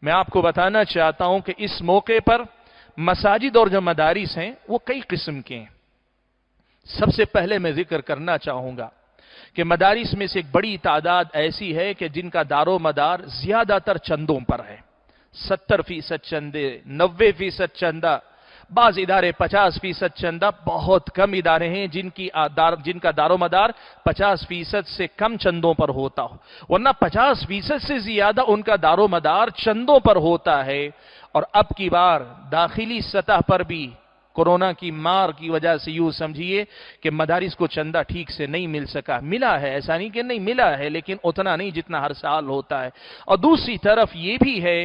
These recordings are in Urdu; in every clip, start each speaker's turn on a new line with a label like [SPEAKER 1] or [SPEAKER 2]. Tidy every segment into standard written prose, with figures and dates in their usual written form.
[SPEAKER 1] میں آپ کو بتانا چاہتا ہوں کہ اس موقع پر مساجد اور جو مدارس ہیں وہ کئی قسم کے ہیں۔ سب سے پہلے میں ذکر کرنا چاہوں گا کہ مدارس میں سے ایک بڑی تعداد ایسی ہے کہ جن کا دار و مدار زیادہ تر چندوں پر ہے۔ 70% چندے، 90% چندہ، بعض ادارے 50% چندہ، بہت کم ادارے ہیں جن کا دار و مدار 50% سے کم چندوں پر ہوتا ہو، ورنہ 50% سے زیادہ ان کا دار و مدار چندوں پر ہوتا ہے۔ اور اب کی بار داخلی سطح پر بھی کورونا کی مار کی وجہ سے یوں سمجھیے کہ مدارس کو چندہ ٹھیک سے نہیں مل سکا۔ ملا ہے، ایسا نہیں کہ نہیں ملا ہے، لیکن اتنا نہیں جتنا ہر سال ہوتا ہے۔ اور دوسری طرف یہ بھی ہے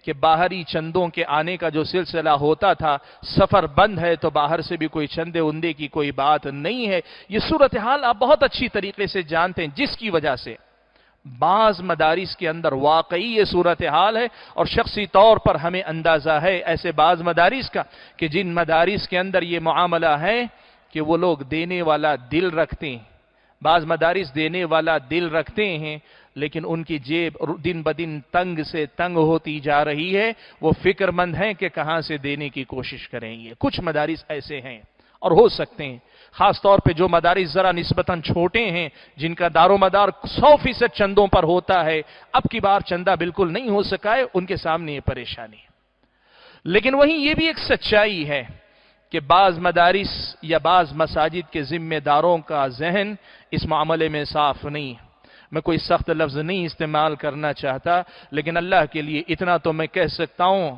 [SPEAKER 1] کہ باہری چندوں کے آنے کا جو سلسلہ ہوتا تھا، سفر بند ہے تو باہر سے بھی کوئی چندے اندے کی کوئی بات نہیں ہے۔ یہ صورتحال آپ بہت اچھی طریقے سے جانتے ہیں، جس کی وجہ سے بعض مدارس کے اندر واقعی یہ صورتحال ہے، اور شخصی طور پر ہمیں اندازہ ہے ایسے بعض مدارس کا کہ جن مدارس کے اندر یہ معاملہ ہے کہ وہ لوگ دینے والا دل رکھتے ہیں۔ بعض مدارس دینے والا دل رکھتے ہیں، لیکن ان کی جیب دن بدن تنگ سے تنگ ہوتی جا رہی ہے۔ وہ فکر مند ہیں کہ کہاں سے دینے کی کوشش کریں گے۔ کچھ مدارس ایسے ہیں اور ہو سکتے ہیں، خاص طور پہ جو مدارس ذرا نسبتاً چھوٹے ہیں، جن کا دار و مدار 100% چندوں پر ہوتا ہے، اب کی بار چندہ بالکل نہیں ہو سکا ہے، ان کے سامنے یہ پریشانی ہے۔ لیکن وہیں یہ بھی ایک سچائی ہے کہ بعض مدارس یا بعض مساجد کے ذمہ داروں کا ذہن اس معاملے میں صاف نہیں ہے۔ میں کوئی سخت لفظ نہیں استعمال کرنا چاہتا، لیکن اللہ کے لیے اتنا تو میں کہہ سکتا ہوں،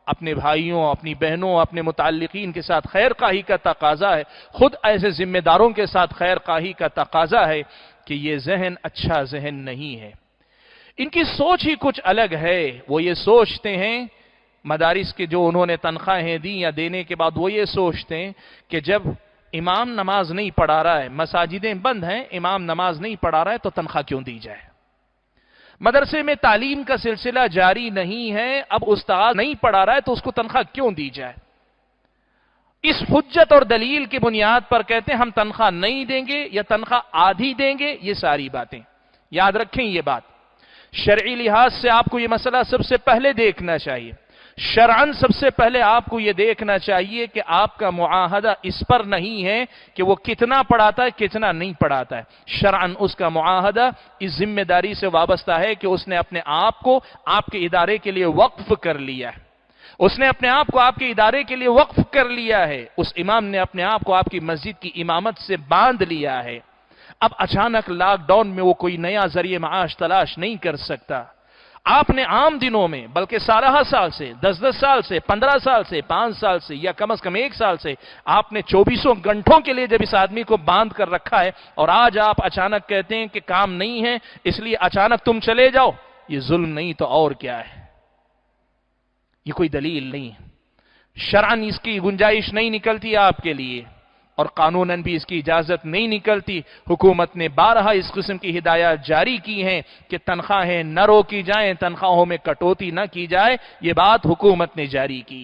[SPEAKER 1] اپنے بھائیوں، اپنی بہنوں، اپنے متعلقین کے ساتھ خیر خواہی کا تقاضا ہے، خود ایسے ذمہ داروں کے ساتھ خیر خواہی کا تقاضا ہے کہ یہ ذہن اچھا ذہن نہیں ہے۔ ان کی سوچ ہی کچھ الگ ہے۔ وہ یہ سوچتے ہیں، مدارس کے جو انہوں نے تنخواہیں دی یا دینے کے بعد وہ یہ سوچتے ہیں کہ جب امام نماز نہیں پڑھا رہا ہے، مساجدیں بند ہیں، امام نماز نہیں پڑھا رہا ہے تو تنخواہ کیوں دی جائے؟ مدرسے میں تعلیم کا سلسلہ جاری نہیں ہے، اب استاد نہیں پڑھا رہا ہے تو اس کو تنخواہ کیوں دی جائے؟ اس حجت اور دلیل کی بنیاد پر کہتے ہیں ہم تنخواہ نہیں دیں گے یا تنخواہ آدھی دیں گے۔ یہ ساری باتیں یاد رکھیں، یہ بات شرعی لحاظ سے آپ کو یہ مسئلہ سب سے پہلے دیکھنا چاہیے۔ شرعاً سب سے پہلے آپ کو یہ دیکھنا چاہیے کہ آپ کا معاہدہ اس پر نہیں ہے کہ وہ کتنا پڑھاتا ہے کتنا نہیں پڑھاتا ہے۔ شرعاً اس کا معاہدہ اس ذمہ داری سے وابستہ ہے کہ اس نے اپنے آپ کو آپ کے ادارے کے لیے وقف کر لیا ہے۔ اس نے اپنے آپ کو آپ کے ادارے کے لیے وقف کر لیا ہے۔ اس امام نے اپنے آپ کو آپ کی مسجد کی امامت سے باندھ لیا ہے۔ اب اچانک لاک ڈاؤن میں وہ کوئی نیا ذریعہ معاش تلاش نہیں کر سکتا۔ آپ نے عام دنوں میں بلکہ 12 سال سے، 10 سال سے، 15 سال سے، 5 سال سے یا کم از کم 1 سال سے آپ نے 24 گھنٹوں کے لیے جب اس آدمی کو باندھ کر رکھا ہے، اور آج آپ اچانک کہتے ہیں کہ کام نہیں ہے اس لیے اچانک تم چلے جاؤ، یہ ظلم نہیں تو اور کیا ہے؟ یہ کوئی دلیل نہیں ہے۔ شرعاً اس کی گنجائش نہیں نکلتی آپ کے لیے، اور قانوناً بھی اس کی اجازت نہیں نکلتی۔ حکومت نے بارہا اس قسم کی ہدایات جاری کی ہیں کہ تنخواہیں نہ روکی جائیں، تنخواہوں میں کٹوتی نہ کی جائے، یہ بات حکومت نے جاری کی۔